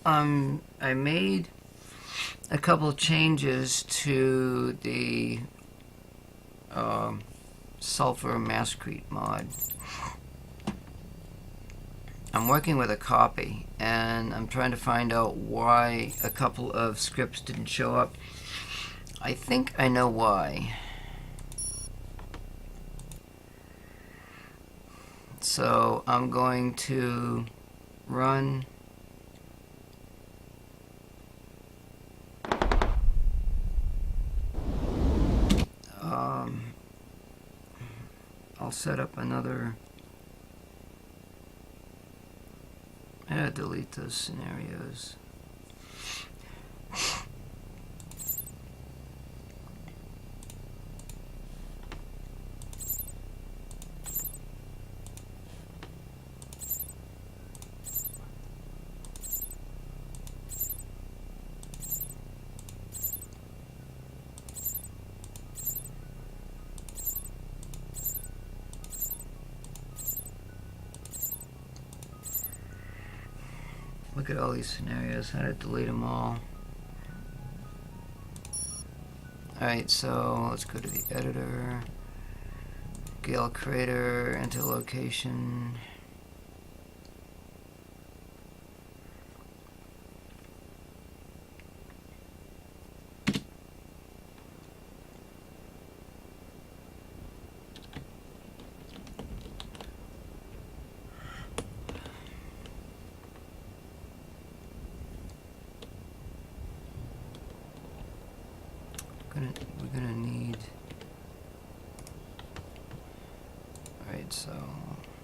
I made a couple changes to the Sulfur Masquerade mod. I'm working with a copy, and I'm trying to find out why a couple of scripts didn't show up. I think I know why. So I'm going to run I'll set up another. I gotta delete those scenarios. Look at all these scenarios. I had to delete them all. Alright, so let's go to the editor. Gale Crater, enter location. We're gonna need. Alright, so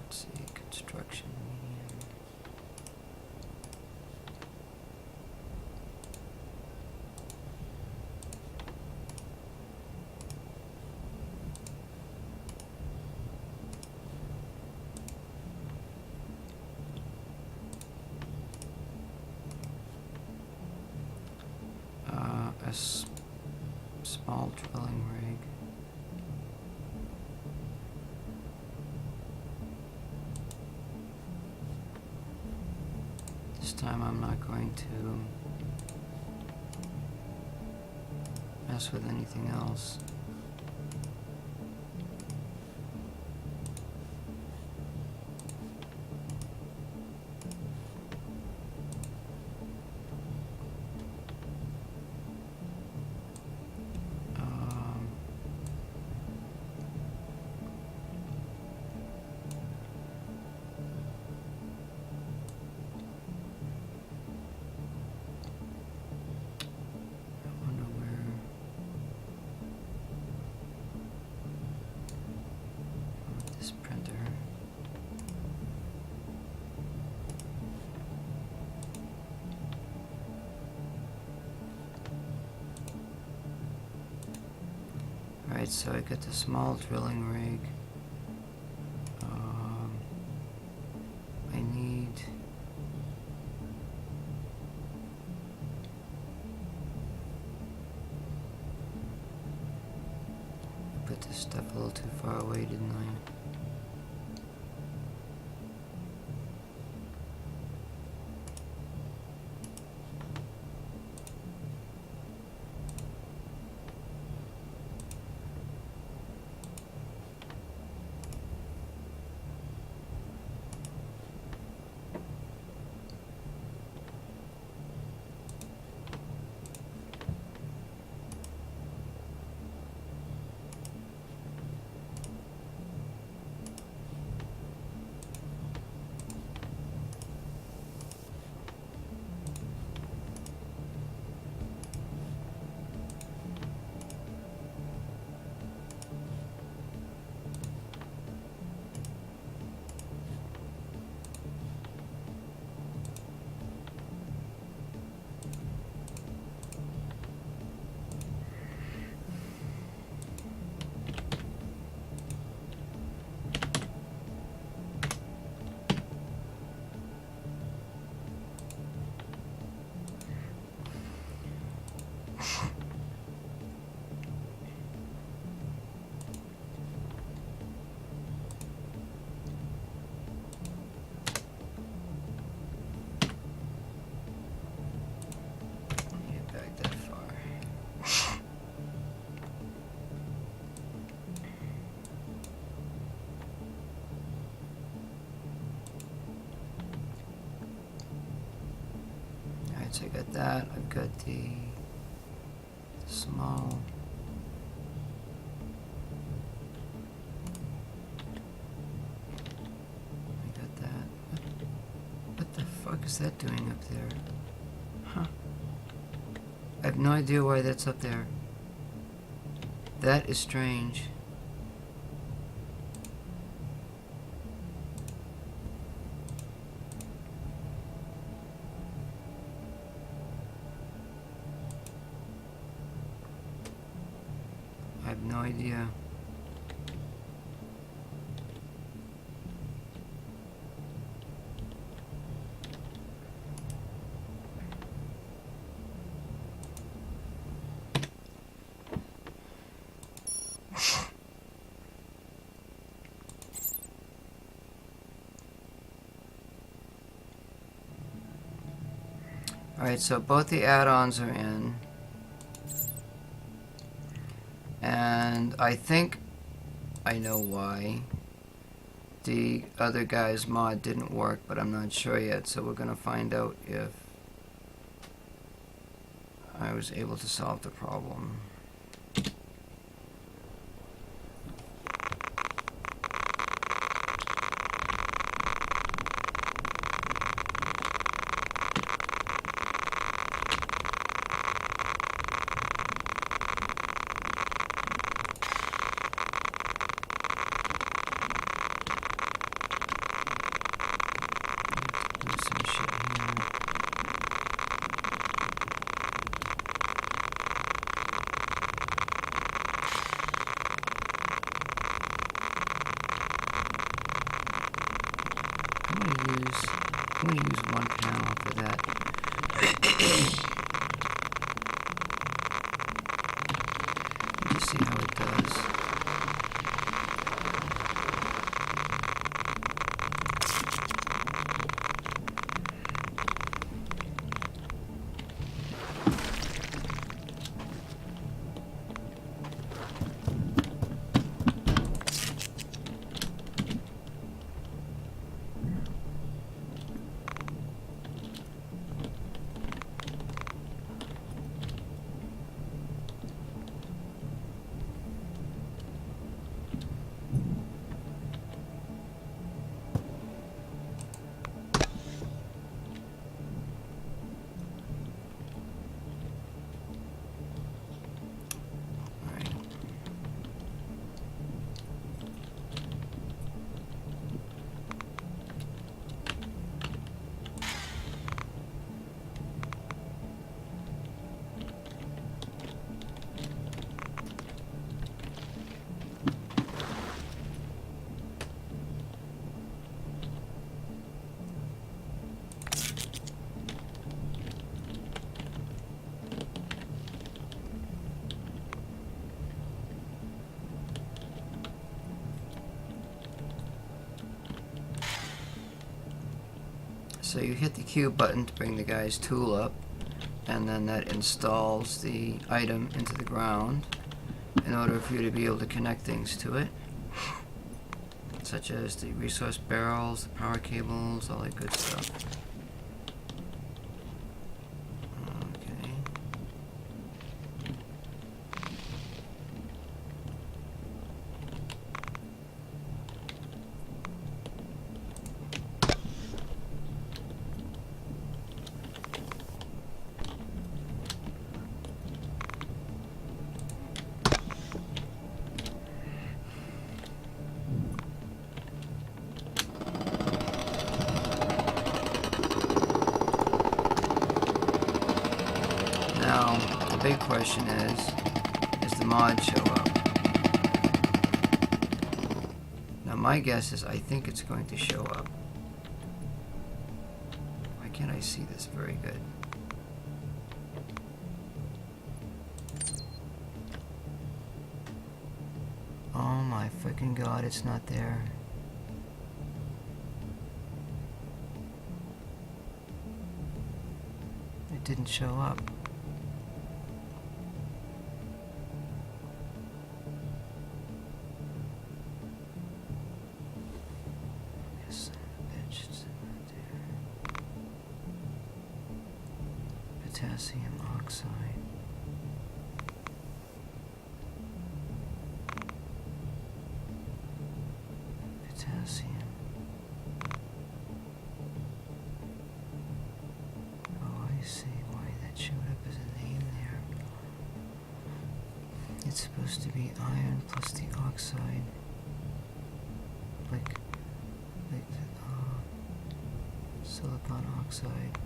let's see, construction medium. Small drilling rig. This time I'm not going to mess with anything else. Alright, so I got the small drilling rig. I need I put this stuff a little too far away, didn't I? Alright, so I got that. I've got the small. I got that. What the fuck is that doing up there? Huh. I have no idea why that's up there. That is strange. I have no idea. Alright, so both the add-ons are in. And I think I know why the other guy's mod didn't work, but I'm not sure yet, so we're gonna find out if I was able to solve the problem. I'm going to use one panel for that. Just see how it does. So you hit the Q button to bring the guy's tool up, and then that installs the item into the ground in order for you to be able to connect things to it, such as the resource barrels, the power cables, all that good stuff. Okay. Now, the big question is the mod show up? Now my guess is I think it's going to show up. Why can't I see this very good? Oh my freaking god, it's not there. It didn't show up. potassium oxide. Potassium. Oh, I see why that showed up as a name there. It's supposed to be iron plus the oxide. Like silicon oxide.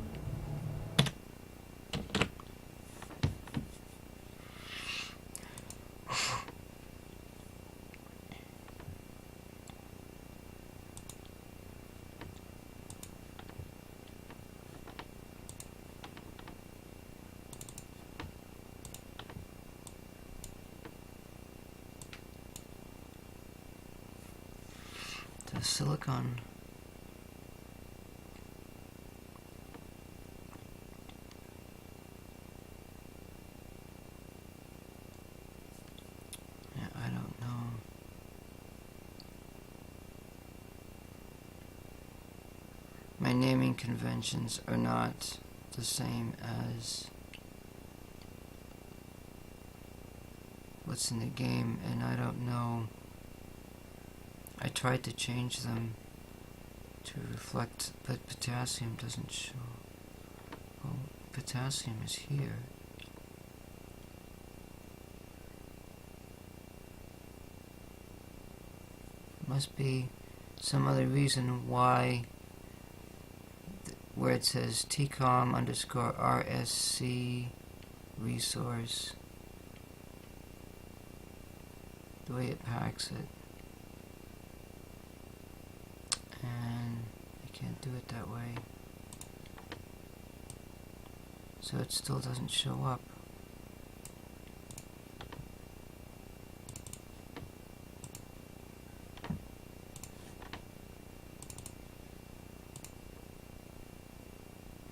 The silicon. Yeah, I don't know. My naming conventions are not the same as what's in the game, and I don't know. I tried to change them to reflect, but potassium doesn't show. Oh, potassium is here. Must be some other reason why where it says TCOM underscore RSC resource, the way it packs it. And I can't do it that way. So it still doesn't show up.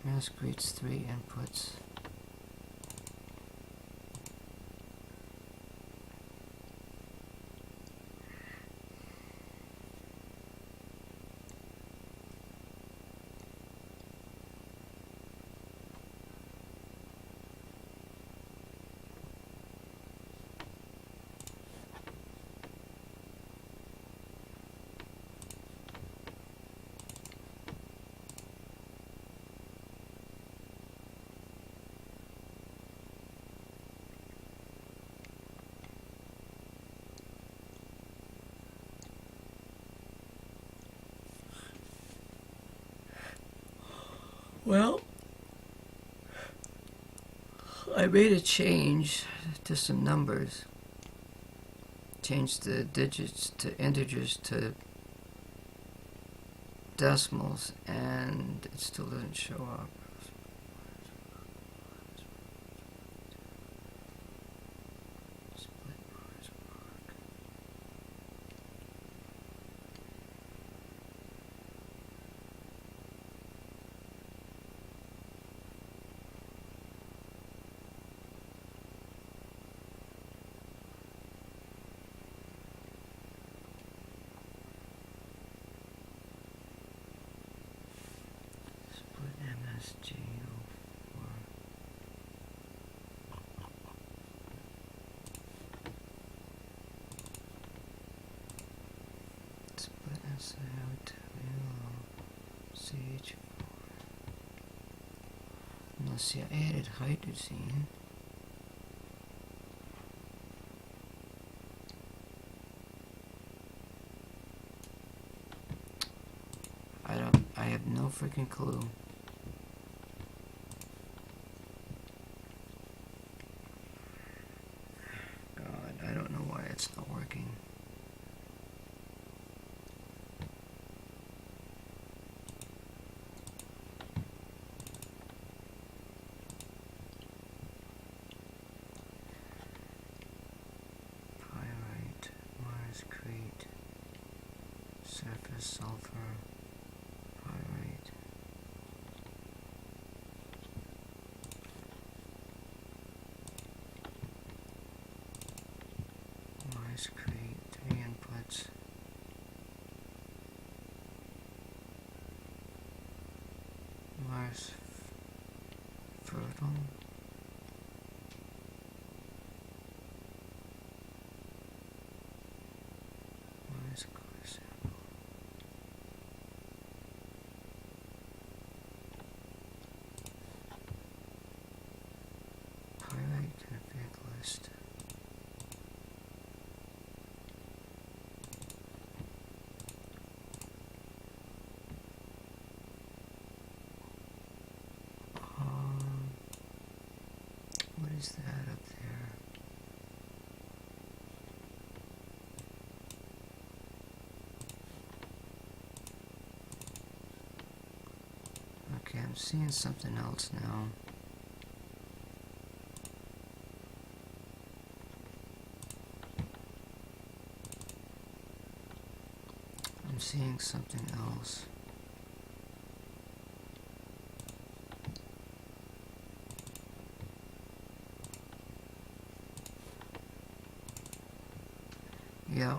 Mask reads 3 inputs. Well, I made a change to some numbers. Changed the digits to integers to decimals, and it still doesn't show up. MSG04. Split SiO2 CH4. Unless you added hydrazine. I have no freaking clue. God, I don't know why it's not working. Pyrite, Mars-crete, surface sulfur, pyrite. Mars-crete, 3 inputs. fertile. Where's Chrysaor? Pyrite config list. What is that up there? Okay, I'm seeing something else now. I'm seeing something else. Yeah,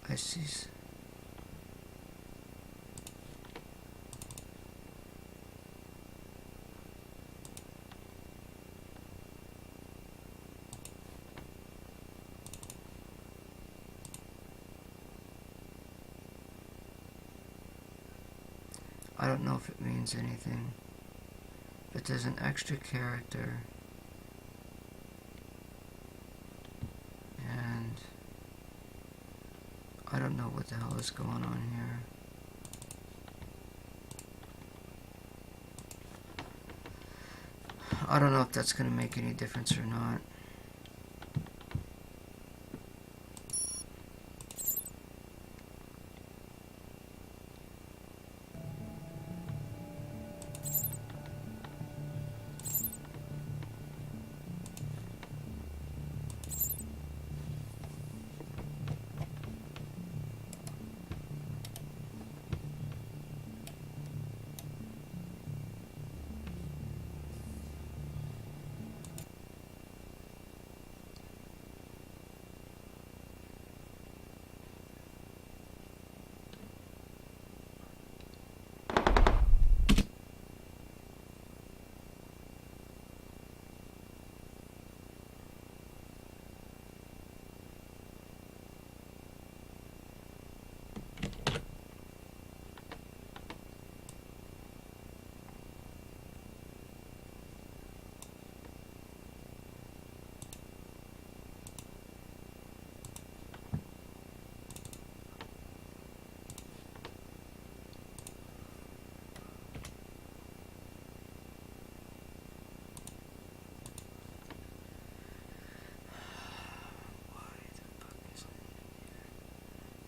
I see. I don't know if it means anything, but there's an extra character, and I don't know what the hell is going on here. I don't know if that's going to make any difference or not.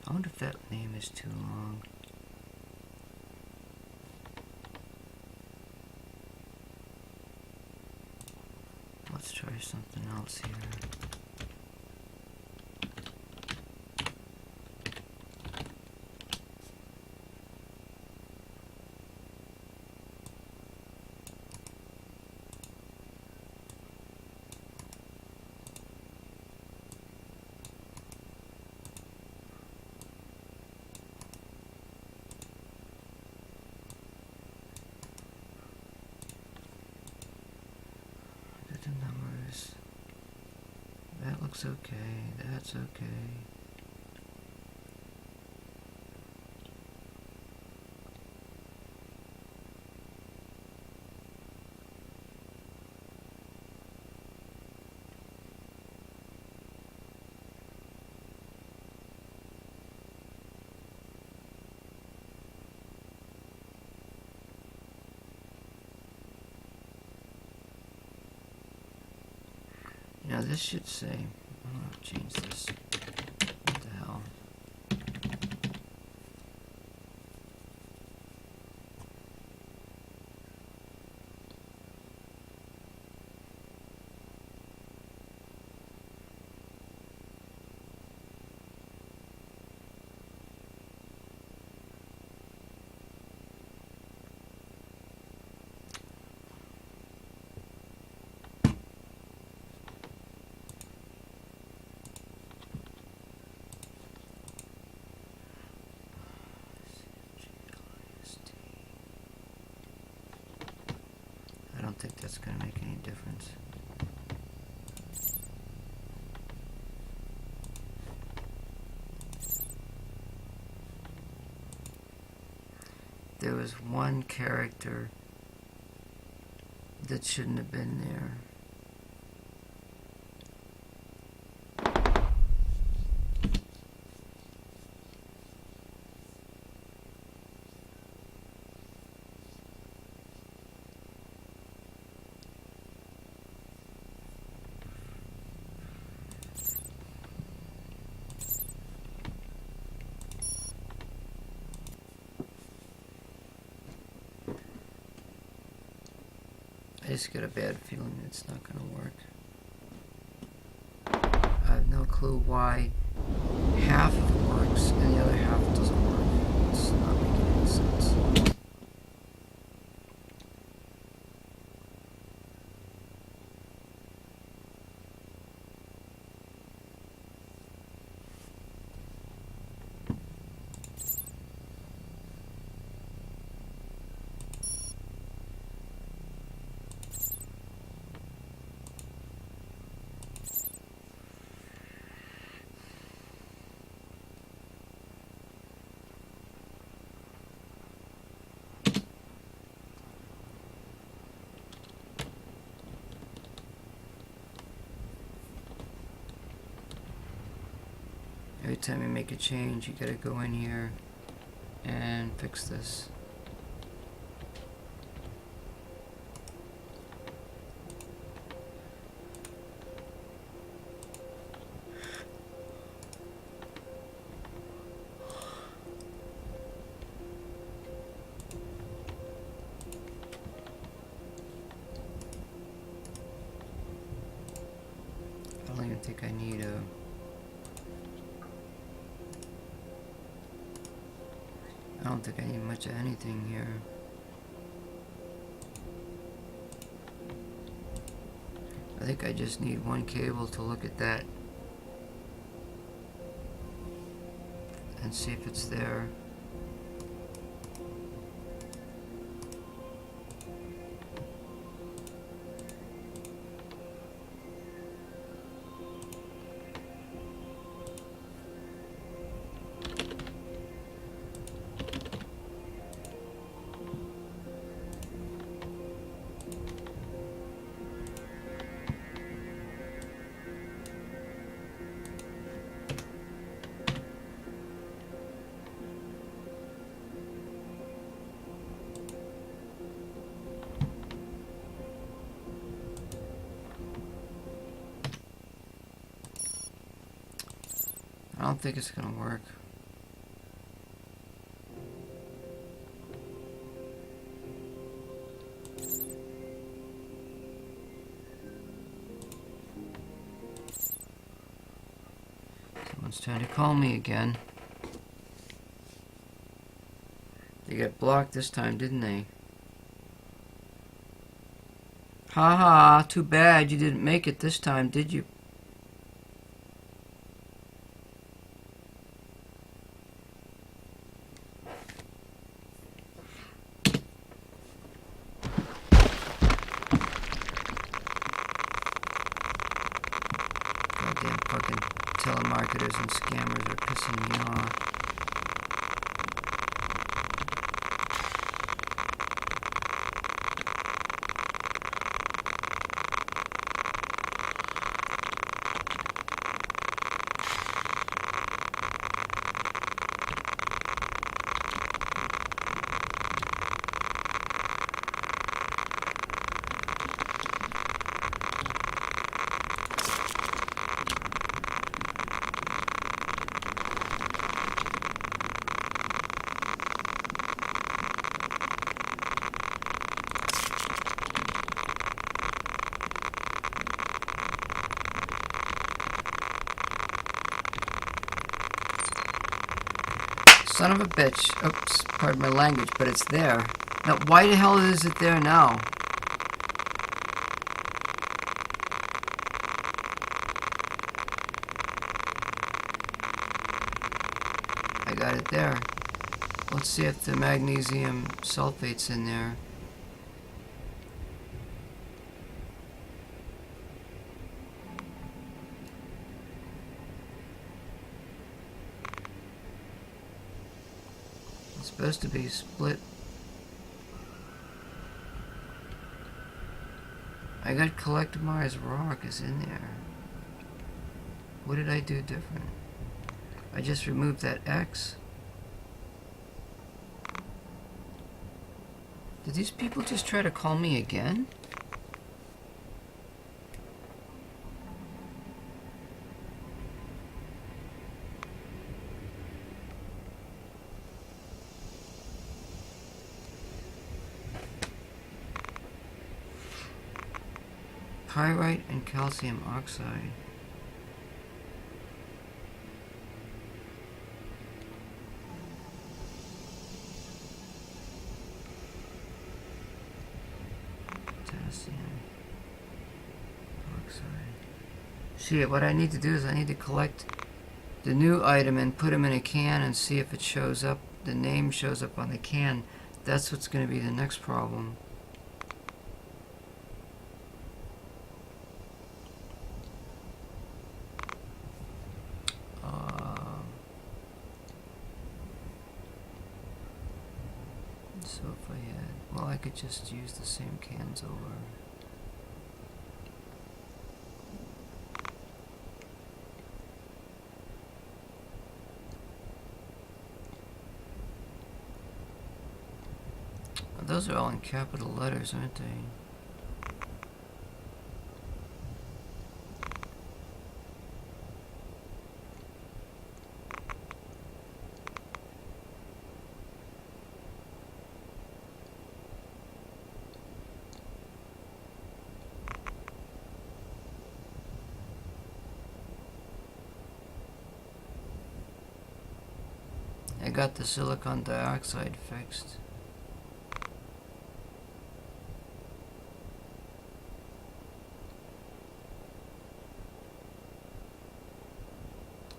I wonder if that name is too long. Let's try something else here. The numbers. That looks okay. That's okay. Now this should say, I'm gonna change this. What the hell? don't think that's going to make any difference. There was one character that shouldn't have been there. I just get a bad feeling it's not going to work. I have no clue why half works and the other half doesn't work. It's not making any sense. Every time you make a change, you gotta go in here and fix this. I don't even think I need a... I don't think I need much of anything here. I think I just need one cable to look at that and see if it's there. I don't think it's gonna work. Someone's trying to call me again. They got blocked this time, didn't they? Haha, too bad you didn't make it this time, did you? Goddamn fucking telemarketers and scammers are pissing me off. Son of a bitch. Oops, pardon my language, but it's there. Now, why the hell is it there now? I got it there. Let's see if the magnesium sulfate's in there. supposed to be split. I got collect Mars rock is in there. What did I do different? I just removed that X. Did these people just try to call me again? Pyrite and calcium oxide. Potassium oxide. Shit, what I need to do is I need to collect the new item and put them in a can and see if it shows up, the name shows up on the can. That's what's going to be the next problem. So if I had, well, I could just use the same cans over. Those are all in capital letters, aren't they? I got the silicon dioxide fixed.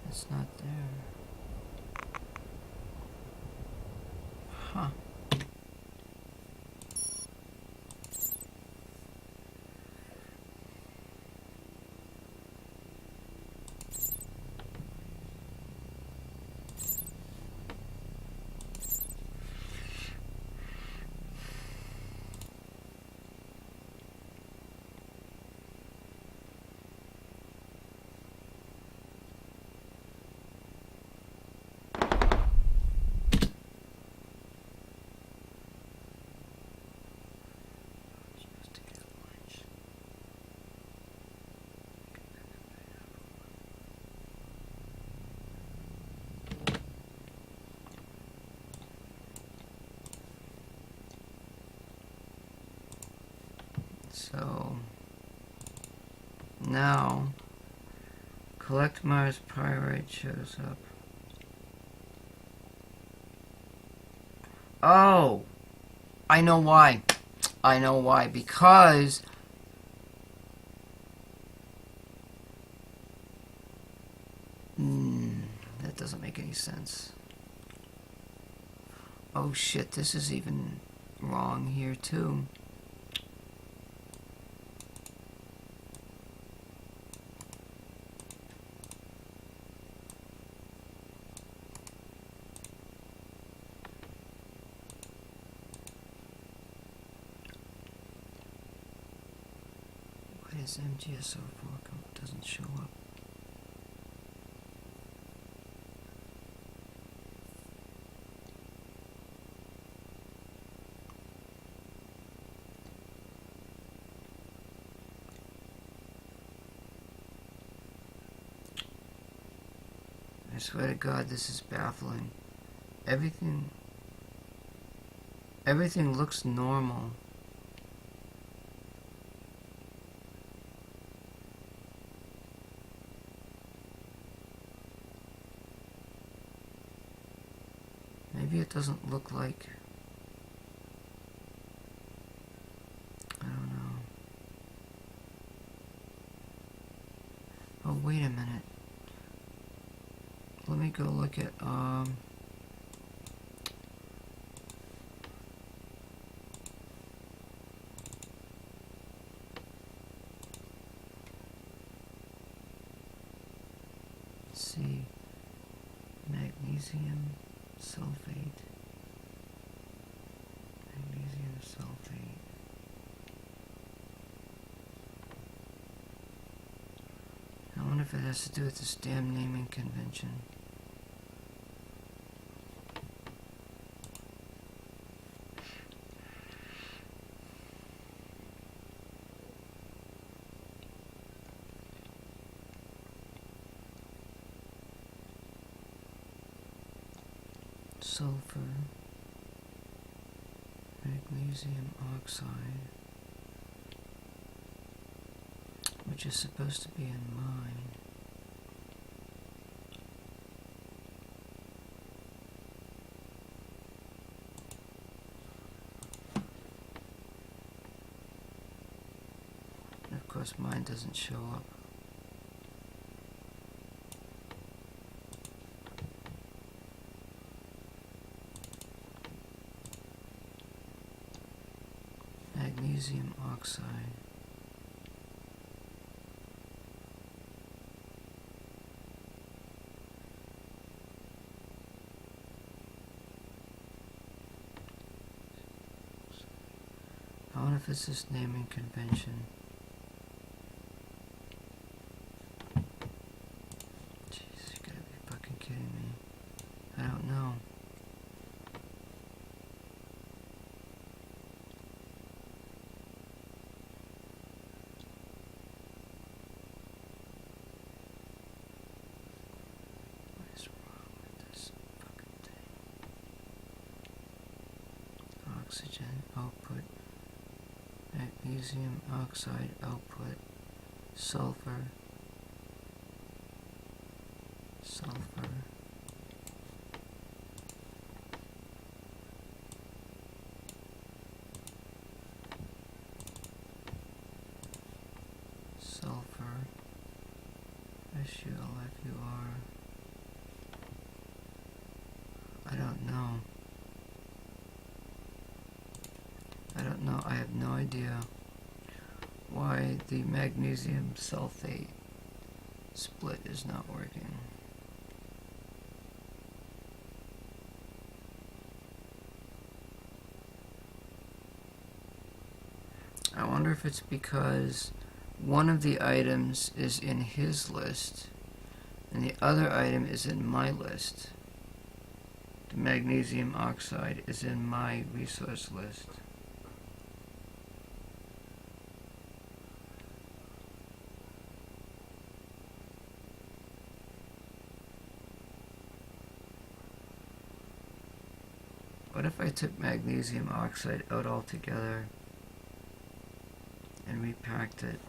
It's not there. Huh. So now collect Mars pyrite shows up. Oh, I know why. I know why. Because that doesn't make any sense. Oh shit, this is even wrong here too. Why does MGSO4 doesn't show up? I swear to God, this is baffling. Everything looks normal. Maybe it doesn't look like... I don't know. Oh, wait a minute. Let me go look at, let's see, magnesium sulfate. if it has to do with this damn naming convention. Sulfur, magnesium oxide, which is supposed to be in mine. And of course mine doesn't show up. Magnesium oxide. I wonder if it's this naming convention. Jeez, you gotta be fucking kidding me. I don't know. What is wrong with this fucking thing? Oxygen output. Magnesium oxide output, sulfur, sulfur, sulfur, SULFUR. I don't know. I don't know. I have no idea why the magnesium sulfate split is not working. I wonder if it's because one of the items is in his list and the other item is in my list. The magnesium oxide is in my resource list. What if I took magnesium oxide out altogether and repacked it?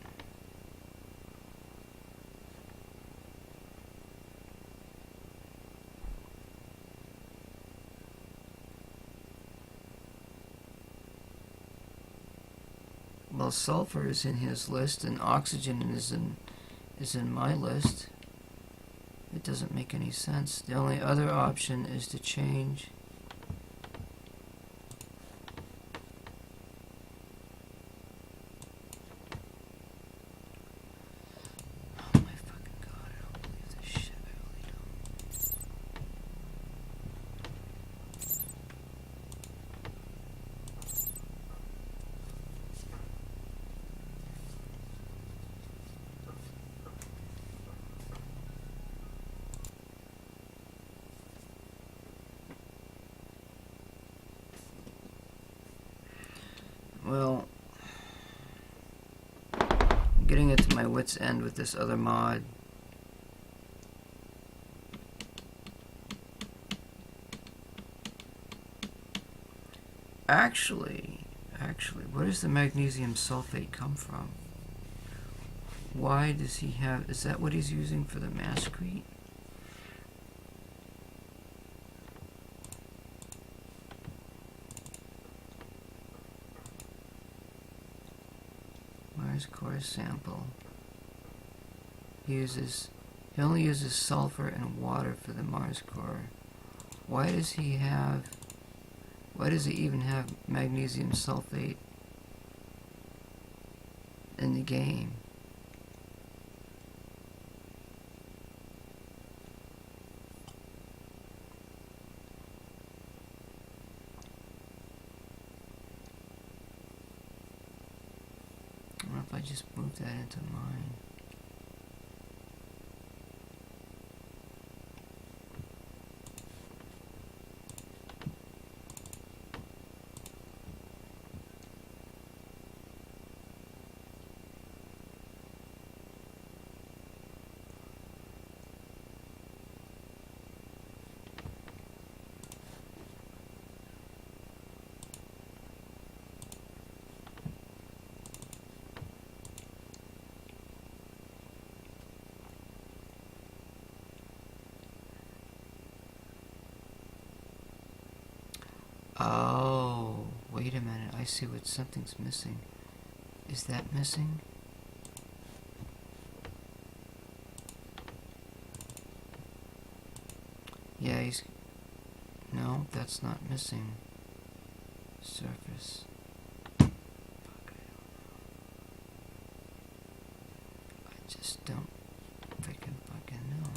Well, sulfur is in his list and oxygen is in my list. It doesn't make any sense. The only other option is to change Well, I'm getting it to my wit's end with this other mod. Actually, where does the magnesium sulfate come from? Why does he have, is that what he's using for the Masscrete? Mars core sample. He only uses sulfur and water for the Mars core. Why does he even have magnesium sulfate in the game? I wonder if I just move that into mine. Oh, wait a minute. I see what something's missing. Is that missing? Yeah, he's... No, that's not missing. Surface. Fuck, I just don't freaking fucking know.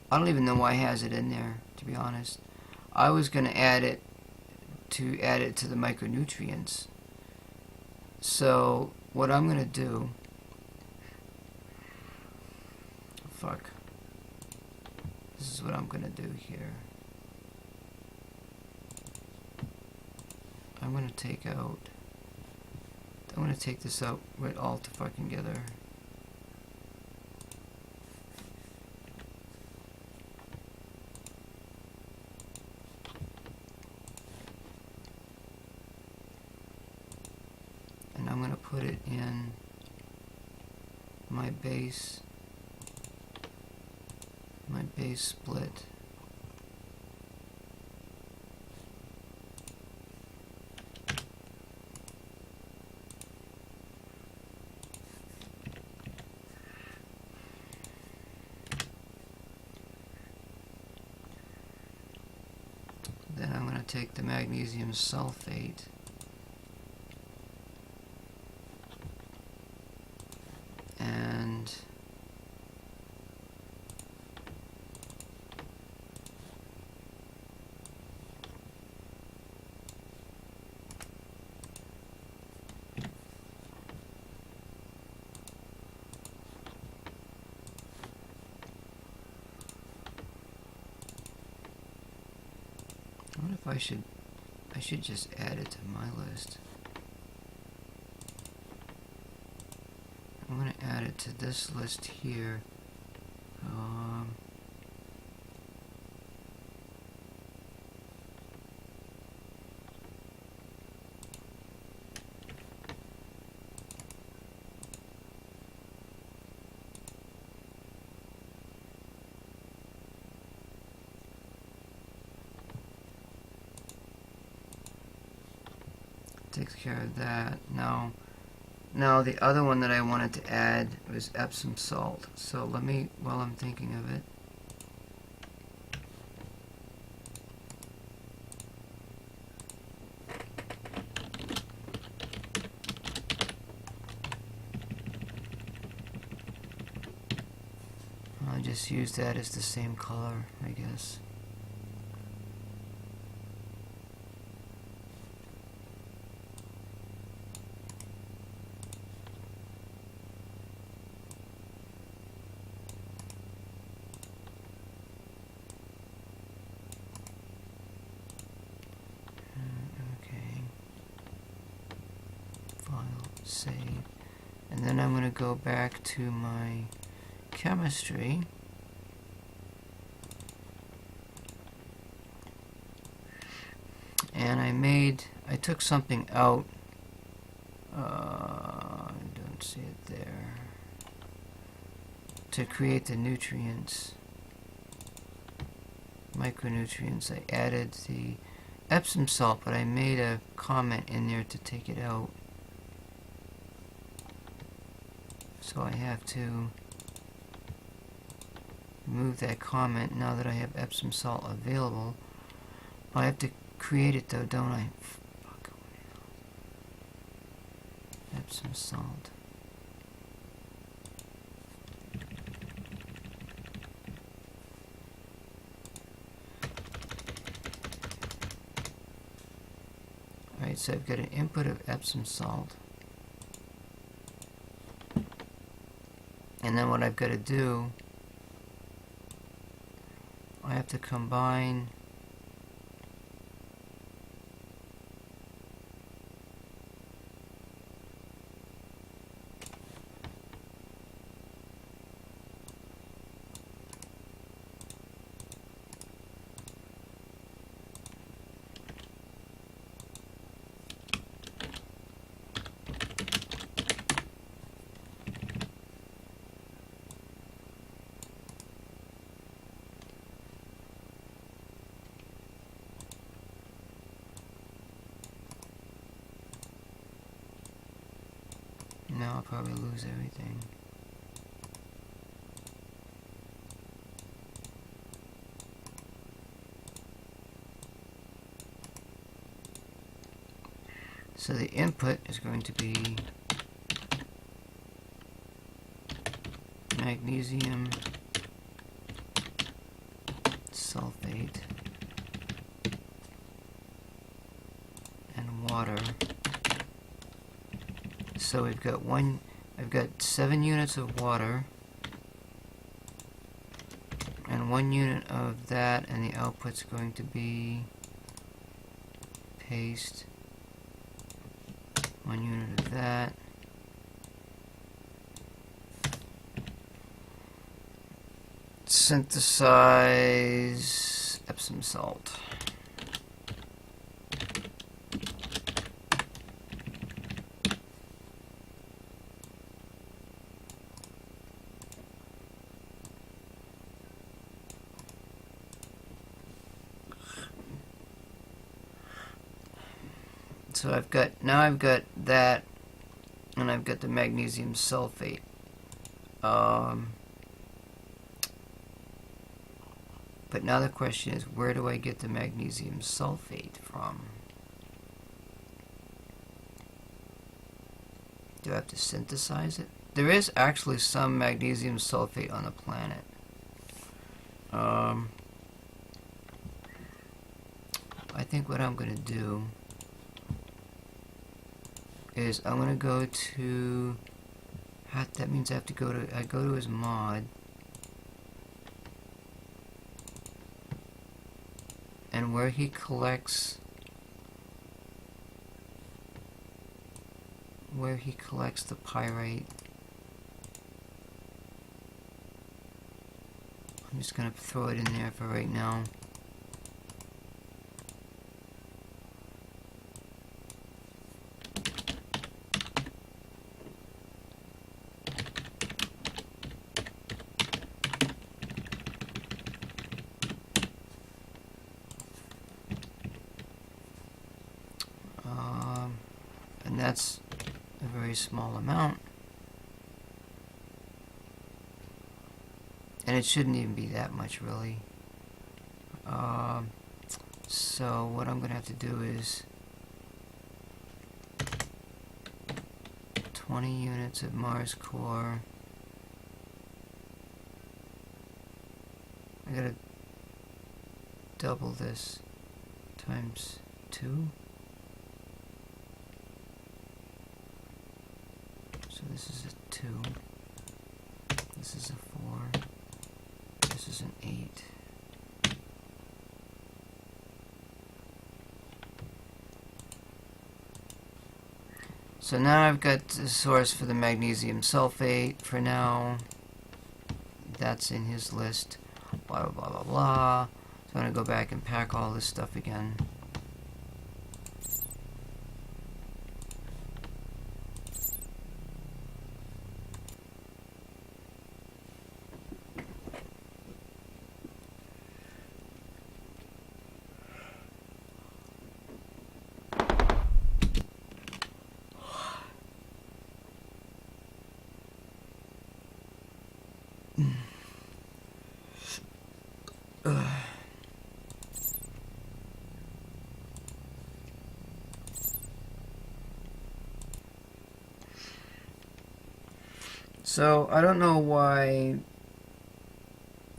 I don't even know why it has it in there, to be honest. I was going to add it to the micronutrients. So what I'm going to do... Fuck. This is what I'm going to do here. I'm going to take out... I'm going to take this out right all to fucking together. And I'm going to put it in my base split. Then I'm going to take the magnesium sulfate and what if I should just add it to my list. I'm going to add it to this list here. Takes care of that. Now the other one that I wanted to add was Epsom salt. So let me, while I'm thinking of it, I'll just use that as the same color, I guess. Save, and then I'm going to go back to my chemistry, and I took something out, I don't see it there, to create the nutrients, micronutrients. I added the Epsom salt, but I made a comment in there to take it out. So I have to remove that comment now that I have Epsom salt available. I have to create it though, don't I? Fuck. Epsom salt. Alright, so I've got an input of Epsom salt. And then what I've got to do, I have to combine I'll probably lose everything. So the input is going to be magnesium sulfate and water. So we've got I've got 7 units of water and 1 unit of that, and the output's going to be paste, 1 unit of that, synthesize Epsom salt. So I've got that, and I've got the magnesium sulfate. But now the question is, where do I get the magnesium sulfate from? Do I have to synthesize it? There is actually some magnesium sulfate on the planet. I think what I'm going to do is I'm going to go to, that means I have to go to his mod, and where he collects the pyrite, I'm just going to throw it in there for right now. And that's a very small amount. And it shouldn't even be that much, really. So what I'm going to have to do is 20 units of Mars core. I gotta double this times 2. So this is a 2. This is a 4. This is an 8. So now I've got the source for the magnesium sulfate for now. That's in his list. Blah, blah, blah, blah, blah. So I'm going to go back and pack all this stuff again. So I don't know why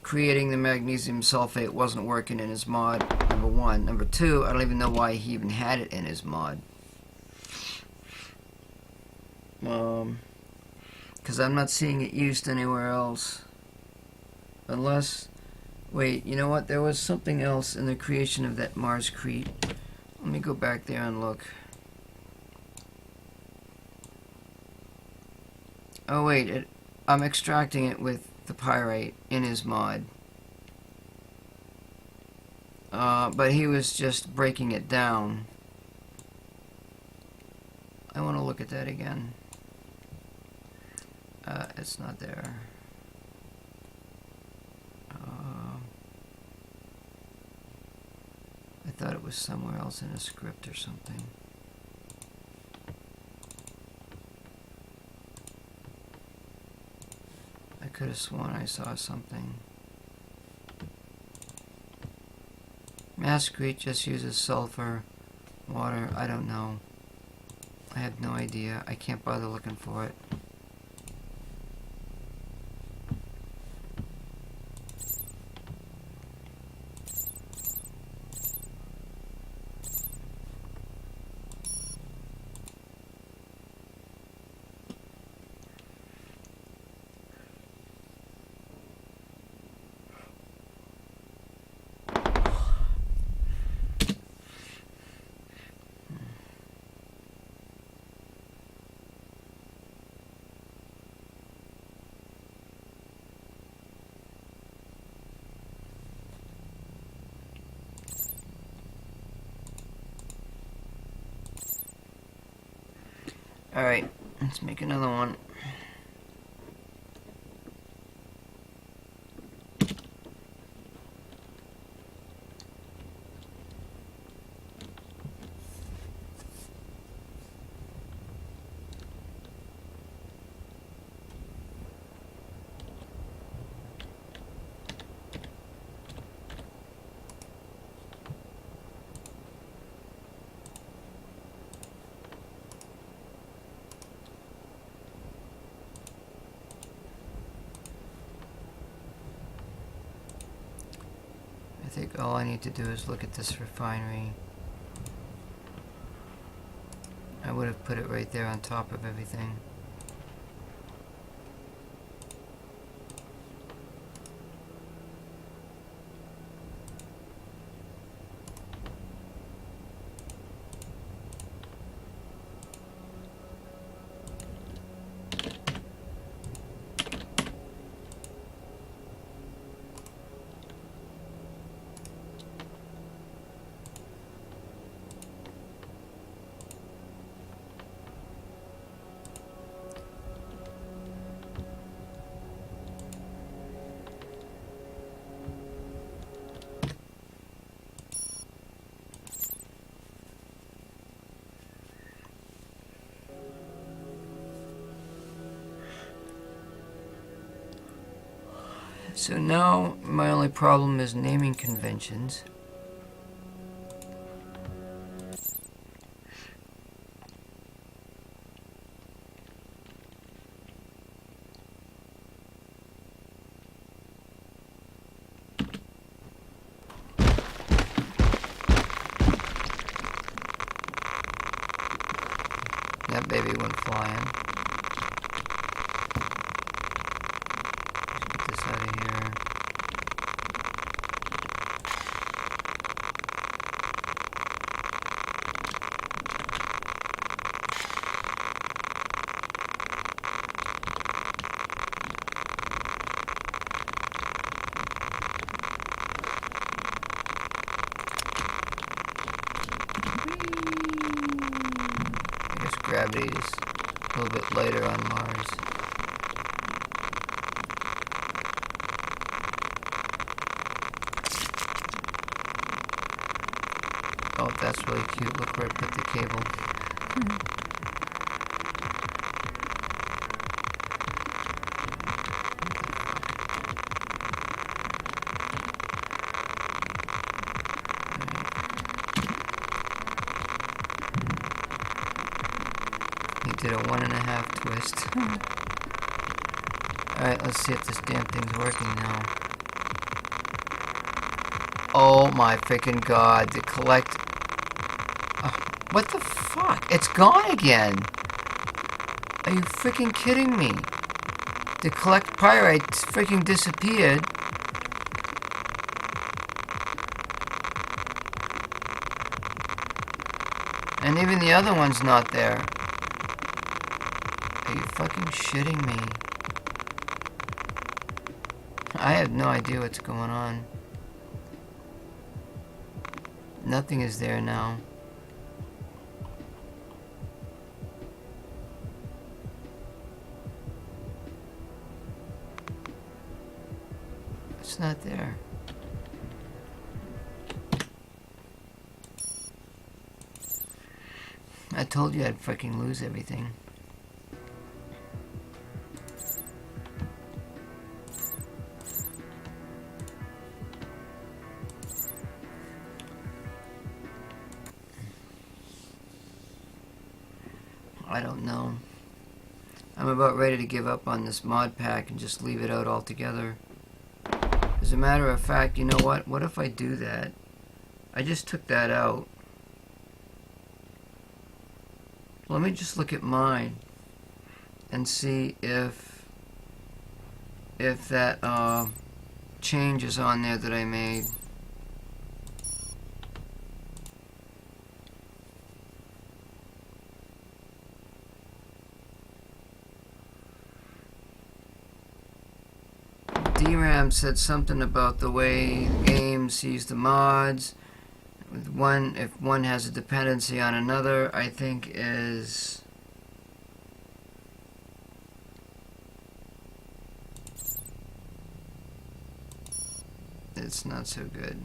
creating the magnesium sulfate wasn't working in his mod, number 1. Number 2, I don't even know why he even had it in his mod. Because I'm not seeing it used anywhere else. Unless, wait, you know what? There was something else in the creation of that Marscrete. Let me go back there and look. Oh wait, I'm extracting it with the pyrite in his mod. But he was just breaking it down. I want to look at that again. It's not there. I thought it was somewhere else in a script or something. could have sworn I saw something. Masquerade just uses sulfur, water, I don't know. I have no idea. I can't bother looking for it. Alright, let's make another one. I think all I need to do is look at this refinery. I would have put it right there on top of everything. So now my only problem is naming conventions. That baby went flying. Let's get this out of here. I guess gravity is a little bit lighter on Mars. Oh, that's really cute. Look where I put the cable. He did a 1.5 twist. Alright, let's see if this damn thing's working now. Oh my freaking god, the collect... what the fuck? It's gone again! Are you freaking kidding me? The collect pyrite freaking disappeared. And even the other one's not there. Are you fucking shitting me? I have no idea what's going on. Nothing is there now. It's not there. I told you I'd freaking lose everything. I don't know. I'm about ready to give up on this mod pack and just leave it out altogether. As a matter of fact, you know what? What if I do that? I just took that out. Let me just look at mine and see if that change is on there that I made. DRAM said something about the way the game sees the mods. With one, if one has a dependency on another, I think is it's not so good.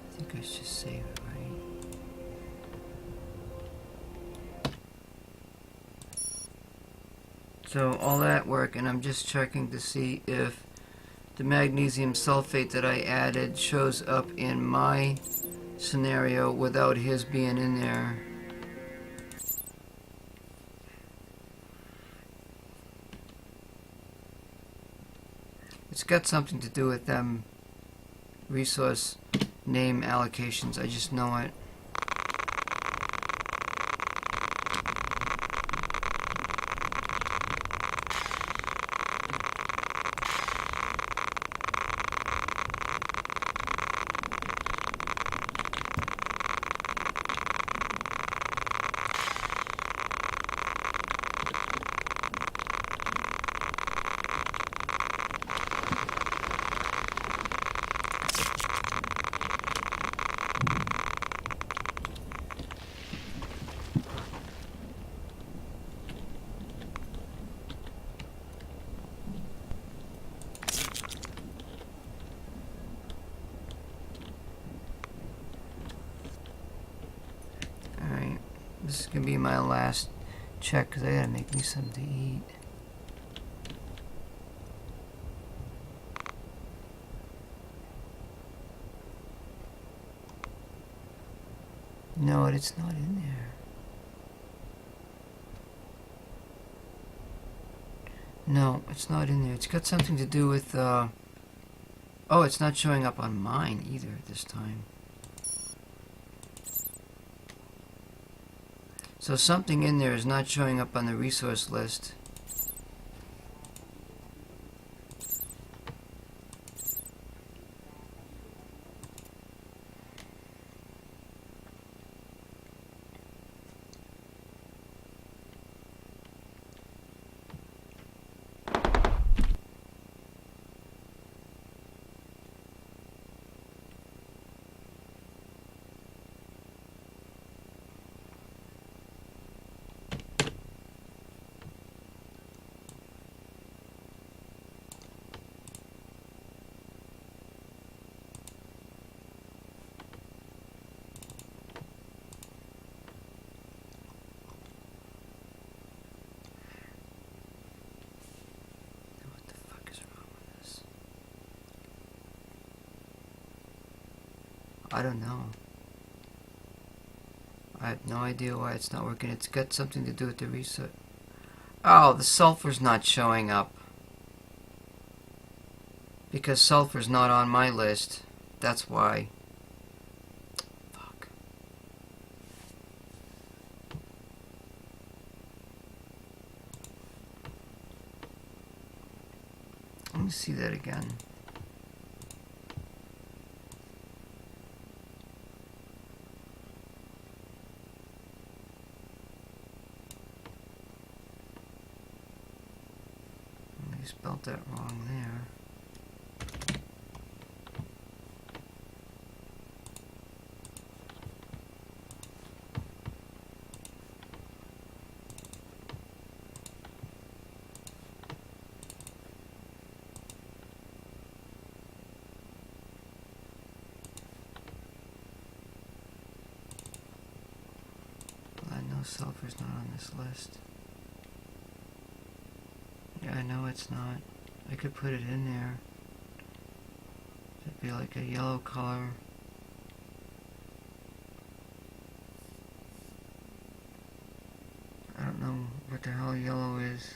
I think I should save it, right? So all that work, and I'm just checking to see if the magnesium sulfate that I added shows up in my scenario without his being in there. It's got something to do with them resource name allocations. I just know it. This is going to be my last check because I got to make me something to eat. No, it's not in there. No, it's not in there. It's got something to do with, oh, it's not showing up on mine either this time. So something in there is not showing up on the resource list. I don't know. I have no idea why it's not working. It's got something to do with the reset. Oh, the sulfur's not showing up. Because sulfur's not on my list. That's why. Fuck. Let me see that again. I spelled that wrong there. I know sulfur's not on this list. Yeah, I know it's not. I could put it in there. It'd be like a yellow color. I don't know what the hell yellow is.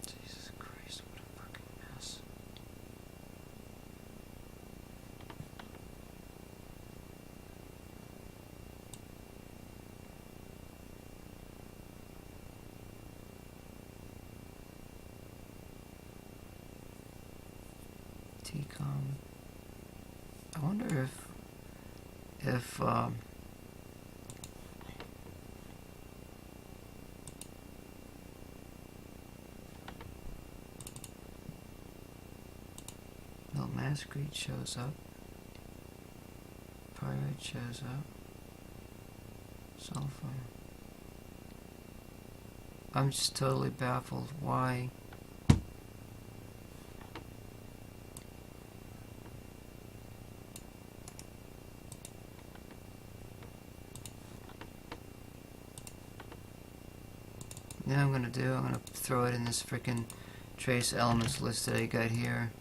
Jesus Christ, what a fucking mess. TCOM. I wonder if no, Masquerade shows up. Pyrite shows up. Sulfur. I'm just totally baffled. Why? You know what I'm gonna do? I'm gonna throw it in this frickin' trace elements list that I got here.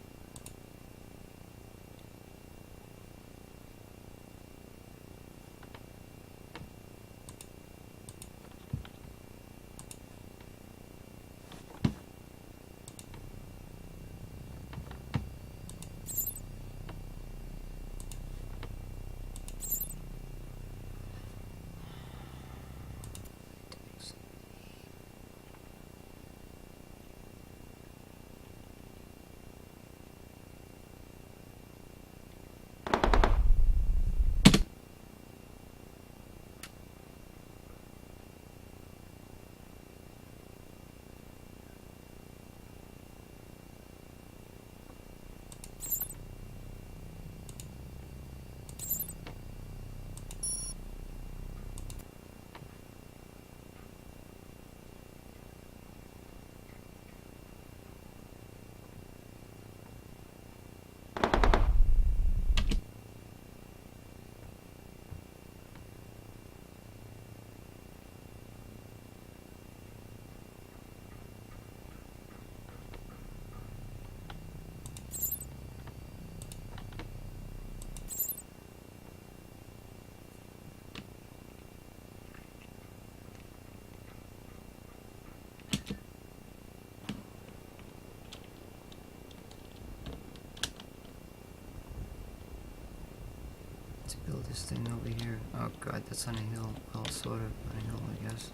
To build this thing over here. Oh god, that's on a hill. Well, sort of on a hill, I guess.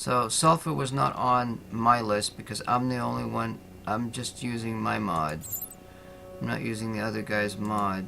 So sulfur was not on my list because I'm the only one. I'm just using my mod. I'm not using the other guy's mod.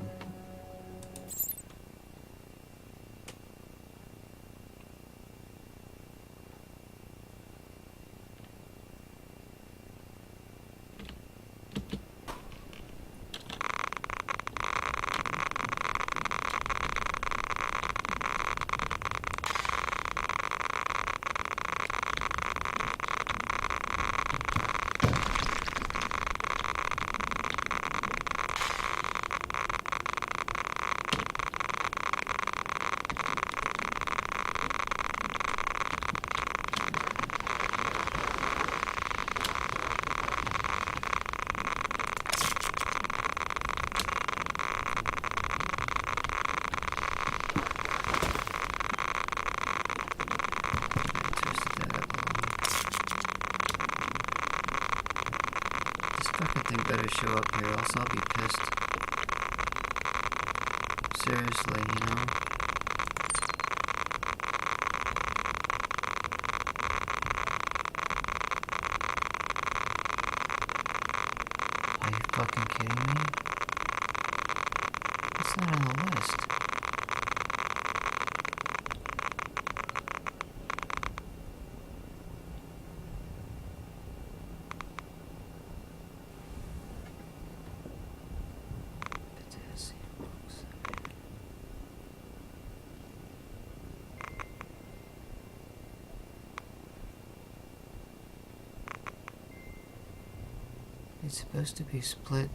Thing better show up here, else I'll be pissed. Seriously, you know? Are you fucking kidding me? It's not on the list. It's supposed to be split.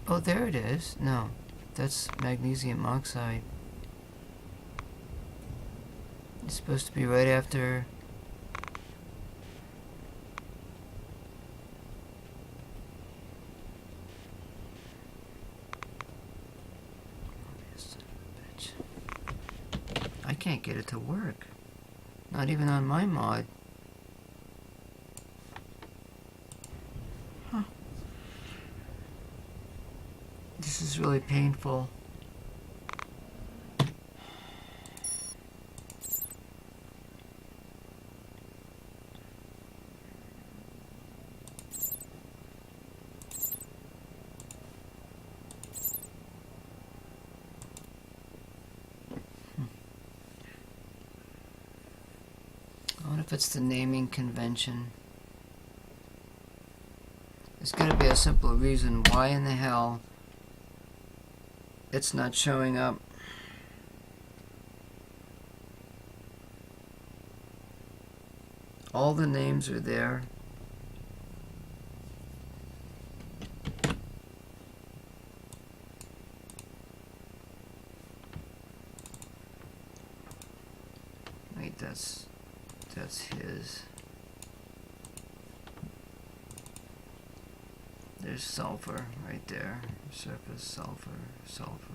Oh, there it is. No, that's magnesium oxide. It's supposed to be right after. I can't get it to work. Not even on my mod. This is really painful. I wonder if it's the naming convention. There's got to be a simple reason why in the hell it's not showing up. All the names are there. Wait, that's his. There's sulfur right there. Surface sulfur, sulfur.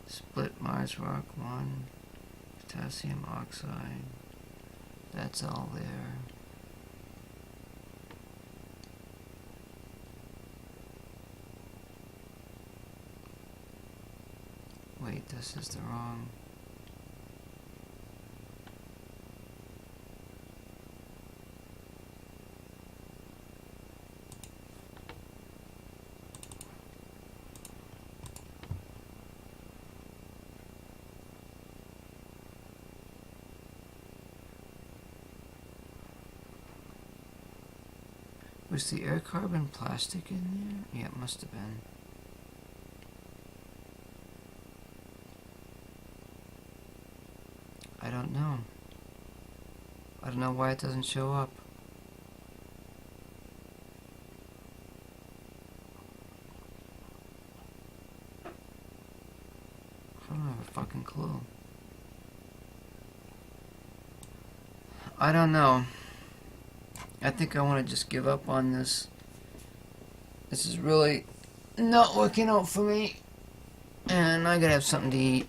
Split Mars rock 1, potassium oxide. That's all there. Wait, this is the wrong. Was the air carbon plastic in there? Yeah, it must have been. I don't know. I don't know why it doesn't show up. I don't have a fucking clue. I don't know. I think I want to just give up on this. This is really not working out for me. And I gotta have something to eat.